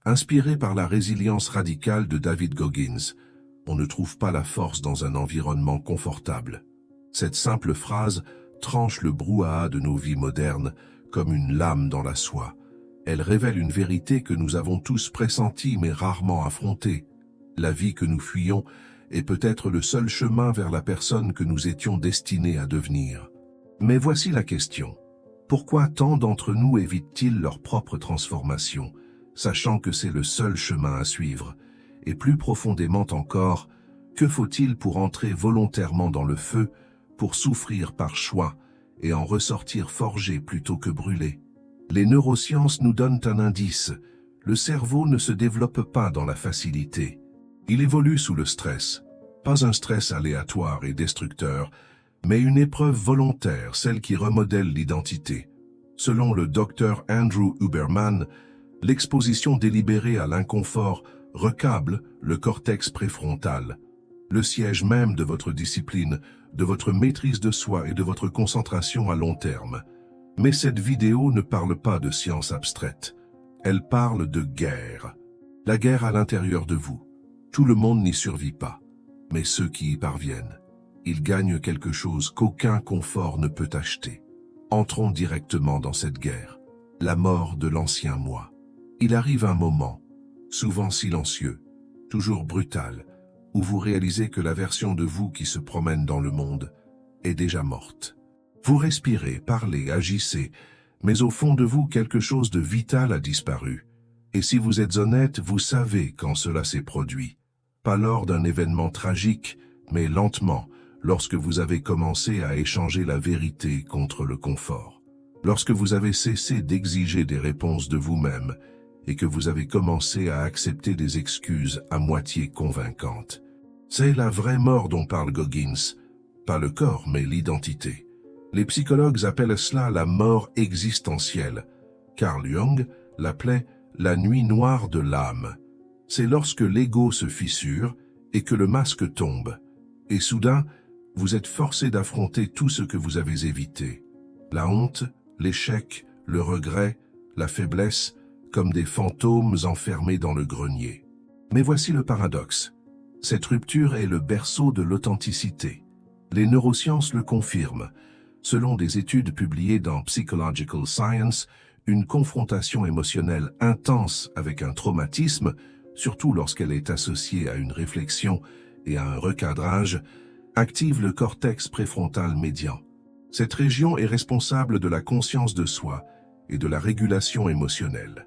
Inspiré par la résilience radicale de David Goggins, on ne trouve pas la force dans un environnement confortable. Cette simple phrase tranche le brouhaha de nos vies modernes comme une lame dans la soie. Elle révèle une vérité que nous avons tous pressentie mais rarement affrontée. La vie que nous fuyons est peut-être le seul chemin vers la personne que nous étions destinés à devenir. Mais voici la question. Pourquoi tant d'entre nous évitent-ils leur propre transformation, sachant que c'est le seul chemin à suivre? Et plus profondément encore, que faut-il pour entrer volontairement dans le feu, pour souffrir par choix et en ressortir forgé plutôt que brûlé? Les neurosciences nous donnent un indice. Le cerveau ne se développe pas dans la facilité. Il évolue sous le stress. Pas un stress aléatoire et destructeur, mais une épreuve volontaire, celle qui remodèle l'identité. Selon le docteur Andrew Huberman, l'exposition délibérée à l'inconfort recable le cortex préfrontal, le siège même de votre discipline, de votre maîtrise de soi et de votre concentration à long terme. Mais cette vidéo ne parle pas de science abstraite. Elle parle de guerre. La guerre à l'intérieur de vous. Tout le monde n'y survit pas. Mais ceux qui y parviennent, ils gagnent quelque chose qu'aucun confort ne peut acheter. Entrons directement dans cette guerre. La mort de l'ancien moi. Il arrive un moment, souvent silencieux, toujours brutal, où vous réalisez que la version de vous qui se promène dans le monde est déjà morte. Vous respirez, parlez, agissez, mais au fond de vous, quelque chose de vital a disparu. Et si vous êtes honnête, vous savez quand cela s'est produit. Pas lors d'un événement tragique, mais lentement, lorsque vous avez commencé à échanger la vérité contre le confort. Lorsque vous avez cessé d'exiger des réponses de vous-même et que vous avez commencé à accepter des excuses à moitié convaincantes. C'est la vraie mort dont parle Goggins. Pas le corps, mais l'identité. Les psychologues appellent cela la mort existentielle. Carl Jung l'appelait la nuit noire de l'âme. C'est lorsque l'ego se fissure et que le masque tombe. Et soudain, vous êtes forcé d'affronter tout ce que vous avez évité. La honte, l'échec, le regret, la faiblesse, comme des fantômes enfermés dans le grenier. Mais voici le paradoxe. Cette rupture est le berceau de l'authenticité. Les neurosciences le confirment. Selon des études publiées dans Psychological Science, une confrontation émotionnelle intense avec un traumatisme, surtout lorsqu'elle est associée à une réflexion et à un recadrage, active le cortex préfrontal médian. Cette région est responsable de la conscience de soi et de la régulation émotionnelle.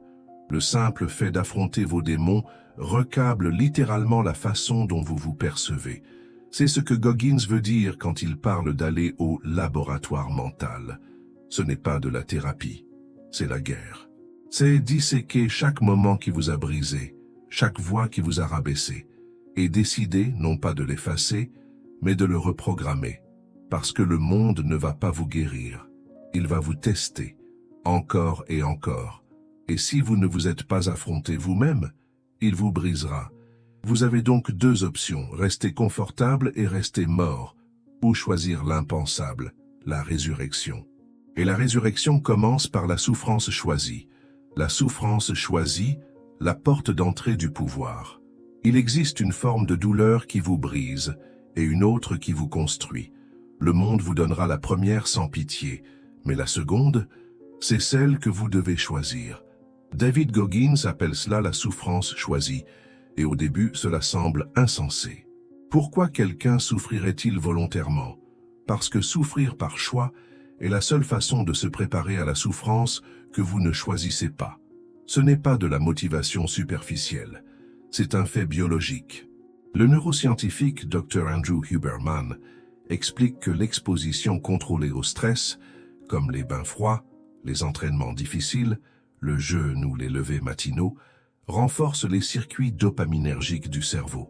Le simple fait d'affronter vos démons recable littéralement la façon dont vous vous percevez. C'est ce que Goggins veut dire quand il parle d'aller au laboratoire mental. Ce n'est pas de la thérapie, c'est la guerre. C'est disséquer chaque moment qui vous a brisé, chaque voix qui vous a rabaissé, et décider non pas de l'effacer, mais de le reprogrammer. Parce que le monde ne va pas vous guérir, il va vous tester, encore et encore. Et si vous ne vous êtes pas affronté vous-même, il vous brisera. Vous avez donc deux options, rester confortable et rester mort, ou choisir l'impensable, la résurrection. Et la résurrection commence par la souffrance choisie. La souffrance choisie, la porte d'entrée du pouvoir. Il existe une forme de douleur qui vous brise, et une autre qui vous construit. Le monde vous donnera la première sans pitié, mais la seconde, c'est celle que vous devez choisir. David Goggins appelle cela la souffrance choisie, et au début, cela semble insensé. Pourquoi quelqu'un souffrirait-il volontairement? Parce que souffrir par choix est la seule façon de se préparer à la souffrance que vous ne choisissez pas. Ce n'est pas de la motivation superficielle, c'est un fait biologique. Le neuroscientifique Dr. Andrew Huberman explique que l'exposition contrôlée au stress, comme les bains froids, les entraînements difficiles, le jeûne ou les levers matinaux, renforce les circuits dopaminergiques du cerveau.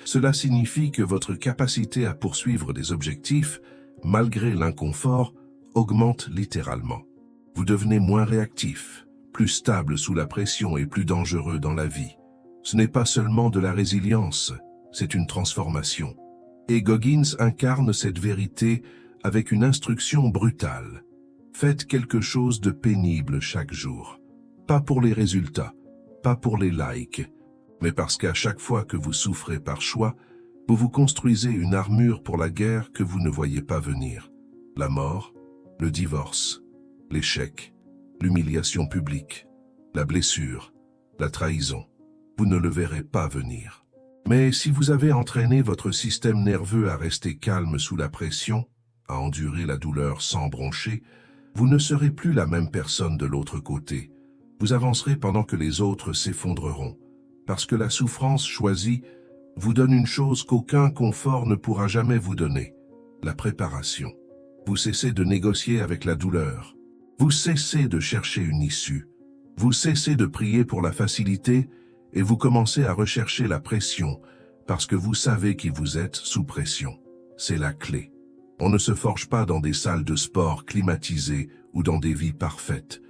Cela signifie que votre capacité à poursuivre des objectifs, malgré l'inconfort, augmente littéralement. Vous devenez moins réactif, plus stable sous la pression et plus dangereux dans la vie. Ce n'est pas seulement de la résilience, c'est une transformation. Et Goggins incarne cette vérité avec une instruction brutale. Faites quelque chose de pénible chaque jour. Pas pour les résultats, pas pour les likes, mais parce qu'à chaque fois que vous souffrez par choix, vous vous construisez une armure pour la guerre que vous ne voyez pas venir. La mort, le divorce, l'échec, l'humiliation publique, la blessure, la trahison. Vous ne le verrez pas venir. Mais si vous avez entraîné votre système nerveux à rester calme sous la pression, à endurer la douleur sans broncher, vous ne serez plus la même personne de l'autre côté. Vous avancerez pendant que les autres s'effondreront, parce que la souffrance choisie vous donne une chose qu'aucun confort ne pourra jamais vous donner, la préparation. Vous cessez de négocier avec la douleur. Vous cessez de chercher une issue. Vous cessez de prier pour la facilité et vous commencez à rechercher la pression parce que vous savez qui vous êtes sous pression. C'est la clé. On ne se forge pas dans des salles de sport climatisées ou dans des vies parfaites.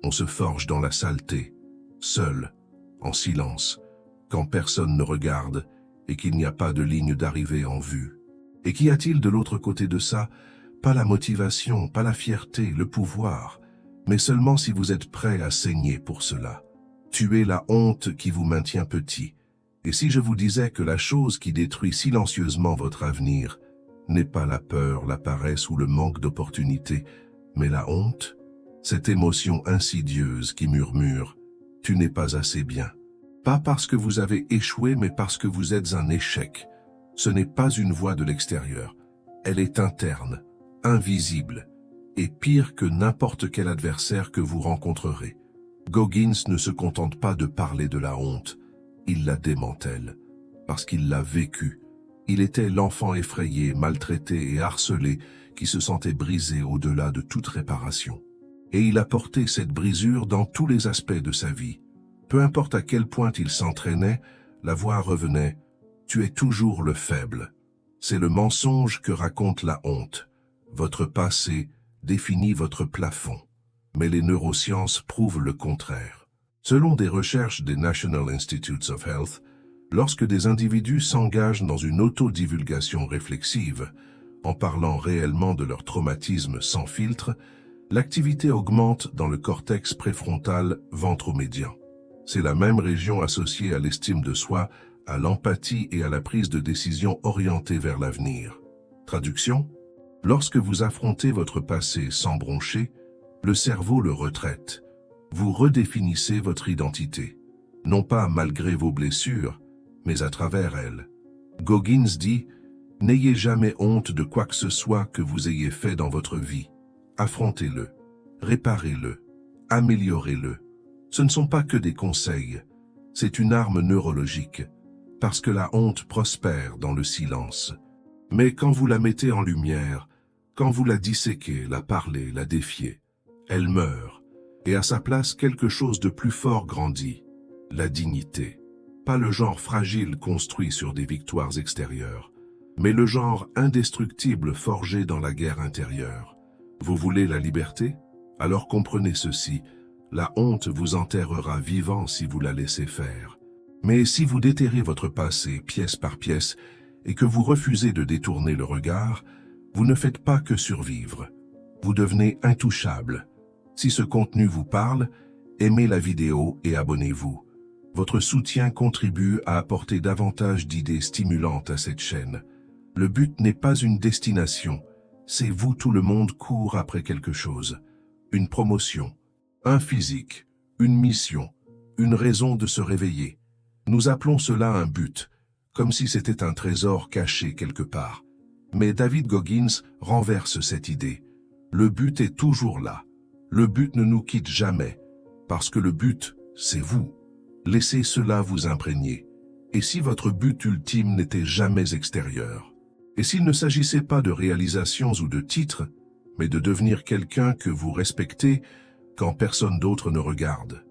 On se forge dans la saleté, seul, en silence, quand personne ne regarde et qu'il n'y a pas de ligne d'arrivée en vue. Et qu'y a-t-il de l'autre côté de ça? Pas la motivation, pas la fierté, le pouvoir, mais seulement si vous êtes prêt à saigner pour cela. Tuez la honte qui vous maintient petit. Et si je vous disais que la chose qui détruit silencieusement votre avenir n'est pas la peur, la paresse ou le manque d'opportunité, mais la honte, cette émotion insidieuse qui murmure « tu n'es pas assez bien ». Pas parce que vous avez échoué, mais parce que vous êtes un échec. Ce n'est pas une voix de l'extérieur. Elle est interne, invisible, et pire que n'importe quel adversaire que vous rencontrerez. Goggins ne se contente pas de parler de la honte, il la démantèle, parce qu'il l'a vécue. Il était l'enfant effrayé, maltraité et harcelé qui se sentait brisé au-delà de toute réparation. Et il a porté cette brisure dans tous les aspects de sa vie. Peu importe à quel point il s'entraînait, la voix revenait « Tu es toujours le faible ». C'est le mensonge que raconte la honte. Votre passé définit votre plafond. Mais les neurosciences prouvent le contraire. Selon des recherches des National Institutes of Health, lorsque des individus s'engagent dans une autodivulgation réflexive, en parlant réellement de leur traumatisme sans filtre, l'activité augmente dans le cortex préfrontal ventromédian. C'est la même région associée à l'estime de soi, à l'empathie et à la prise de décision orientée vers l'avenir. Traduction: lorsque vous affrontez votre passé sans broncher, le cerveau le retraite. Vous redéfinissez votre identité, non pas malgré vos blessures, mais à travers elles. Goggins dit « N'ayez jamais honte de quoi que ce soit que vous ayez fait dans votre vie. Affrontez-le, réparez-le, améliorez-le. Ce ne sont pas que des conseils, c'est une arme neurologique, parce que la honte prospère dans le silence. Mais quand vous la mettez en lumière, quand vous la disséquez, la parlez, la défiez, elle meurt, et à sa place quelque chose de plus fort grandit, la dignité. Pas le genre fragile construit sur des victoires extérieures, mais le genre indestructible forgé dans la guerre intérieure. Vous voulez la liberté? Alors comprenez ceci, la honte vous enterrera vivant si vous la laissez faire. Mais si vous déterrez votre passé pièce par pièce et que vous refusez de détourner le regard, vous ne faites pas que survivre. Vous devenez intouchable. Si ce contenu vous parle, aimez la vidéo et abonnez-vous. Votre soutien contribue à apporter davantage d'idées stimulantes à cette chaîne. Le but n'est pas une destination, c'est vous, tout le monde court après quelque chose. Une promotion, un physique, une mission, une raison de se réveiller. Nous appelons cela un but, comme si c'était un trésor caché quelque part. Mais David Goggins renverse cette idée. Le but est toujours là. Le but ne nous quitte jamais, parce que le but, c'est vous. Laissez cela vous imprégner. Et si votre but ultime n'était jamais extérieur? Et s'il ne s'agissait pas de réalisations ou de titres, mais de devenir quelqu'un que vous respectez quand personne d'autre ne regarde?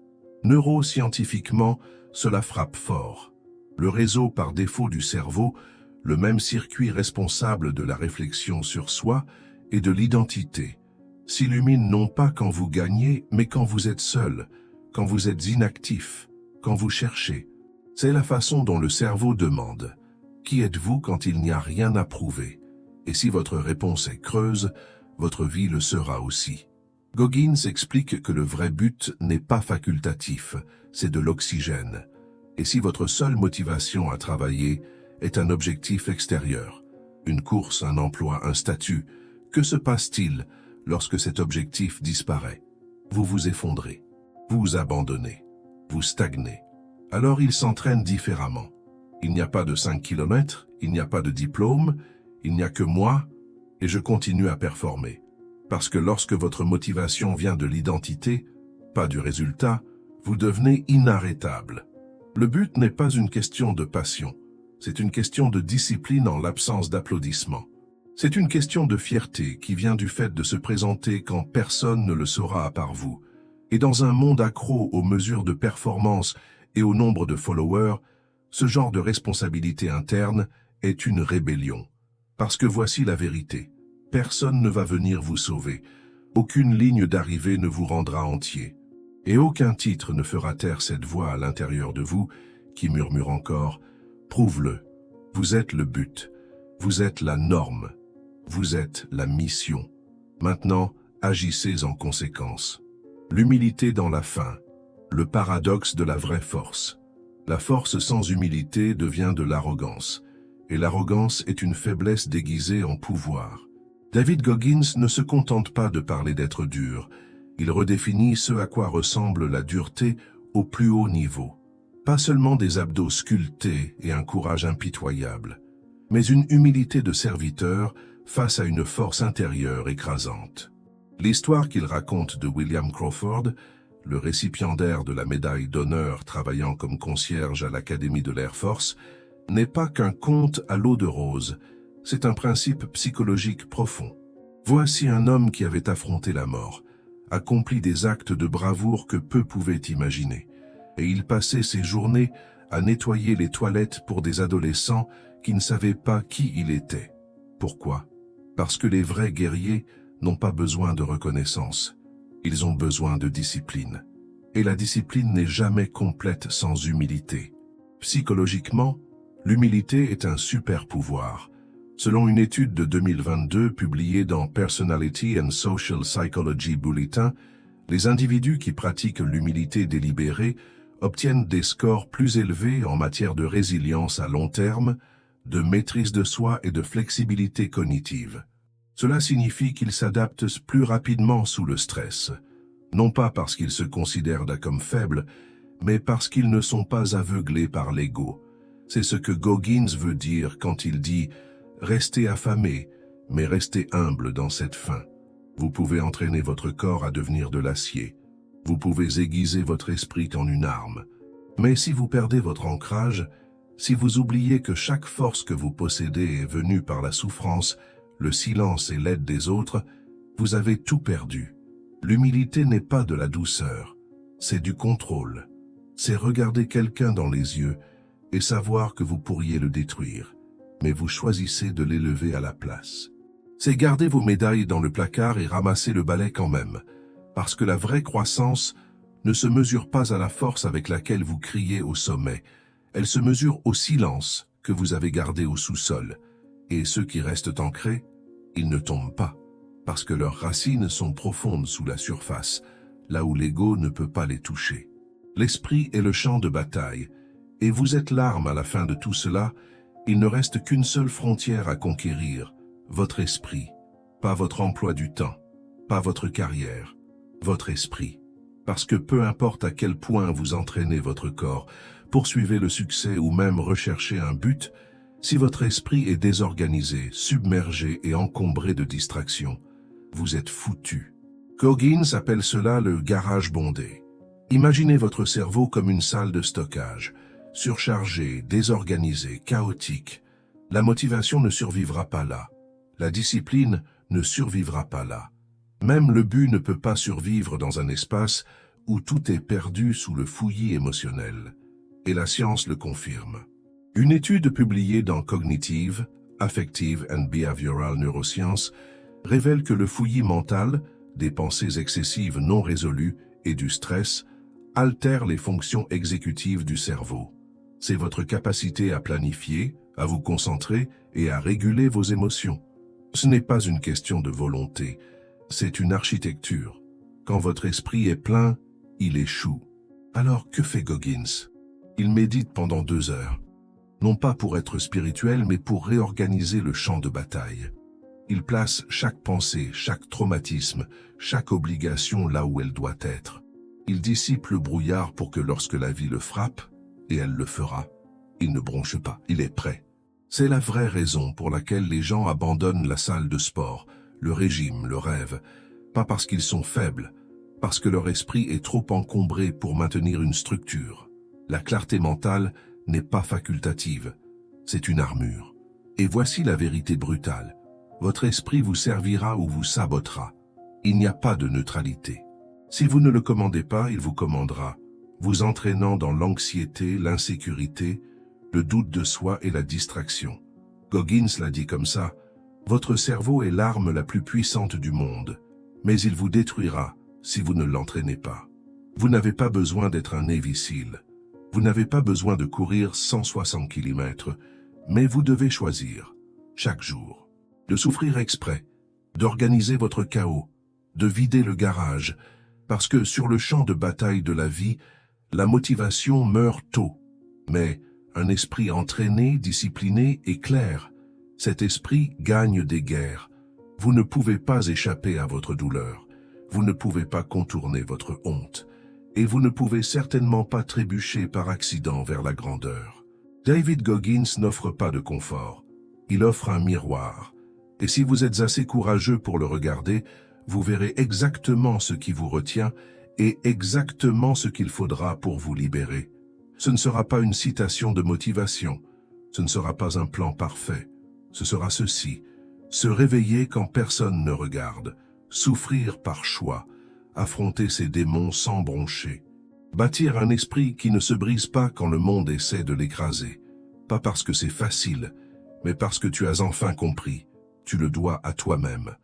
Neuroscientifiquement, cela frappe fort. Le réseau par défaut du cerveau, le même circuit responsable de la réflexion sur soi et de l'identité, s'illumine non pas quand vous gagnez, mais quand vous êtes seul, quand vous êtes inactif, quand vous cherchez. C'est la façon dont le cerveau demande « Qui êtes-vous quand il n'y a rien à prouver ?» Et si votre réponse est creuse, votre vie le sera aussi. Goggins explique que le vrai but n'est pas facultatif, c'est de l'oxygène. Et si votre seule motivation à travailler est un objectif extérieur, une course, un emploi, un statut, que se passe-t-il lorsque cet objectif disparaît? Vous vous effondrez, vous vous abandonnez, vous stagnez. Alors il s'entraîne différemment. Il n'y a pas de 5 kilomètres, il n'y a pas de diplôme, il n'y a que moi, et je continue à performer. Parce que lorsque votre motivation vient de l'identité, pas du résultat, vous devenez inarrêtable. Le but n'est pas une question de passion, c'est une question de discipline en l'absence d'applaudissements. C'est une question de fierté qui vient du fait de se présenter quand personne ne le saura à part vous. Et dans un monde accro aux mesures de performance et au nombre de followers, ce genre de responsabilité interne est une rébellion. Parce que voici la vérité. Personne ne va venir vous sauver. Aucune ligne d'arrivée ne vous rendra entier. Et aucun titre ne fera taire cette voix à l'intérieur de vous qui murmure encore « Prouve-le. Vous êtes le but. Vous êtes la norme. Vous êtes la mission. Maintenant, agissez en conséquence. » L'humilité dans la faim. Le paradoxe de la vraie force. La force sans humilité devient de l'arrogance. Et l'arrogance est une faiblesse déguisée en pouvoir. David Goggins ne se contente pas de parler d'être dur. Il redéfinit ce à quoi ressemble la dureté au plus haut niveau. Pas seulement des abdos sculptés et un courage impitoyable, mais une humilité de serviteur face à une force intérieure écrasante. L'histoire qu'il raconte de William Crawford, le récipiendaire de la médaille d'honneur travaillant comme concierge à l'Académie de l'Air Force, n'est pas qu'un conte à l'eau de rose, c'est un principe psychologique profond. Voici un homme qui avait affronté la mort, accompli des actes de bravoure que peu pouvaient imaginer, et il passait ses journées à nettoyer les toilettes pour des adolescents qui ne savaient pas qui il était. Pourquoi? Parce que les vrais guerriers n'ont pas besoin de reconnaissance, ils ont besoin de discipline. Et la discipline n'est jamais complète sans humilité. Psychologiquement, l'humilité est un super pouvoir. Selon une étude de 2022 publiée dans Personality and Social Psychology Bulletin, les individus qui pratiquent l'humilité délibérée obtiennent des scores plus élevés en matière de résilience à long terme, de maîtrise de soi et de flexibilité cognitive. Cela signifie qu'ils s'adaptent plus rapidement sous le stress, non pas parce qu'ils se considèrent comme faibles, mais parce qu'ils ne sont pas aveuglés par l'ego. C'est ce que Goggins veut dire quand il dit « Restez affamés, mais restez humbles dans cette faim. Vous pouvez entraîner votre corps à devenir de l'acier. Vous pouvez aiguiser votre esprit en une arme. Mais si vous perdez votre ancrage, si vous oubliez que chaque force que vous possédez est venue par la souffrance, le silence et l'aide des autres, vous avez tout perdu. L'humilité n'est pas de la douceur, c'est du contrôle. C'est regarder quelqu'un dans les yeux et savoir que vous pourriez le détruire, mais vous choisissez de l'élever à la place. C'est garder vos médailles dans le placard et ramasser le balai quand même, parce que la vraie croissance ne se mesure pas à la force avec laquelle vous criez au sommet, elle se mesure au silence que vous avez gardé au sous-sol. Et ceux qui restent ancrés, ils ne tombent pas, parce que leurs racines sont profondes sous la surface, là où l'ego ne peut pas les toucher. L'esprit est le champ de bataille, et vous êtes l'arme à la fin de tout cela. Il ne reste qu'une seule frontière à conquérir, votre esprit. Pas votre emploi du temps, pas votre carrière, votre esprit. Parce que peu importe à quel point vous entraînez votre corps, poursuivez le succès ou même recherchez un but, si votre esprit est désorganisé, submergé et encombré de distractions, vous êtes foutu. Goggins appelle cela le garage bondé. Imaginez votre cerveau comme une salle de stockage, surchargée, désorganisée, chaotique. La motivation ne survivra pas là. La discipline ne survivra pas là. Même le but ne peut pas survivre dans un espace où tout est perdu sous le fouillis émotionnel. Et la science le confirme. Une étude publiée dans Cognitive, Affective and Behavioral Neuroscience révèle que le fouillis mental, des pensées excessives non résolues et du stress altère les fonctions exécutives du cerveau. C'est votre capacité à planifier, à vous concentrer et à réguler vos émotions. Ce n'est pas une question de volonté, c'est une architecture. Quand votre esprit est plein, il échoue. Alors que fait Goggins? Il médite pendant 2 heures. Non pas pour être spirituel, mais pour réorganiser le champ de bataille. Il place chaque pensée, chaque traumatisme, chaque obligation là où elle doit être. Il dissipe le brouillard pour que lorsque la vie le frappe, et elle le fera, il ne bronche pas, il est prêt. C'est la vraie raison pour laquelle les gens abandonnent la salle de sport, le régime, le rêve, pas parce qu'ils sont faibles, parce que leur esprit est trop encombré pour maintenir une structure. La clarté mentale n'est pas facultative, c'est une armure. Et voici la vérité brutale. Votre esprit vous servira ou vous sabotera. Il n'y a pas de neutralité. Si vous ne le commandez pas, il vous commandera, vous entraînant dans l'anxiété, l'insécurité, le doute de soi et la distraction. Goggins l'a dit comme ça, votre cerveau est l'arme la plus puissante du monde, mais il vous détruira si vous ne l'entraînez pas. Vous n'avez pas besoin d'être un Navy SEAL. Vous n'avez pas besoin de courir 160 km, mais vous devez choisir, chaque jour, de souffrir exprès, d'organiser votre chaos, de vider le garage, parce que sur le champ de bataille de la vie, la motivation meurt tôt. Mais un esprit entraîné, discipliné et clair, cet esprit gagne des guerres. Vous ne pouvez pas échapper à votre douleur. Vous ne pouvez pas contourner votre honte. Et vous ne pouvez certainement pas trébucher par accident vers la grandeur. David Goggins n'offre pas de confort. Il offre un miroir. Et si vous êtes assez courageux pour le regarder, vous verrez exactement ce qui vous retient et exactement ce qu'il faudra pour vous libérer. Ce ne sera pas une citation de motivation. Ce ne sera pas un plan parfait. Ce sera ceci. Se réveiller quand personne ne regarde. Souffrir par choix. Affronter ses démons sans broncher. Bâtir un esprit qui ne se brise pas quand le monde essaie de l'écraser. Pas parce que c'est facile, mais parce que tu as enfin compris. Tu le dois à toi-même.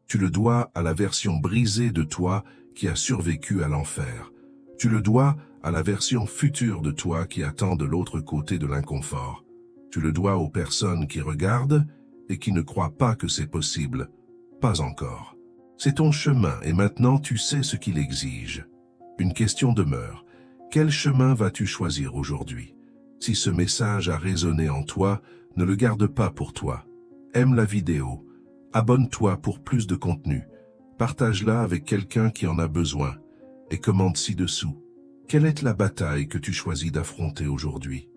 Tu le dois à la version brisée de toi qui a survécu à l'enfer. Tu le dois à la version future de toi qui attend de l'autre côté de l'inconfort. Tu le dois aux personnes qui regardent et qui ne croient pas que c'est possible. Pas encore. C'est ton chemin et maintenant tu sais ce qu'il exige. Une question demeure. Quel chemin vas-tu choisir aujourd'hui? Si ce message a résonné en toi, ne le garde pas pour toi. Aime la vidéo. Abonne-toi pour plus de contenu. Partage-la avec quelqu'un qui en a besoin. Et commente ci-dessous. Quelle est la bataille que tu choisis d'affronter aujourd'hui?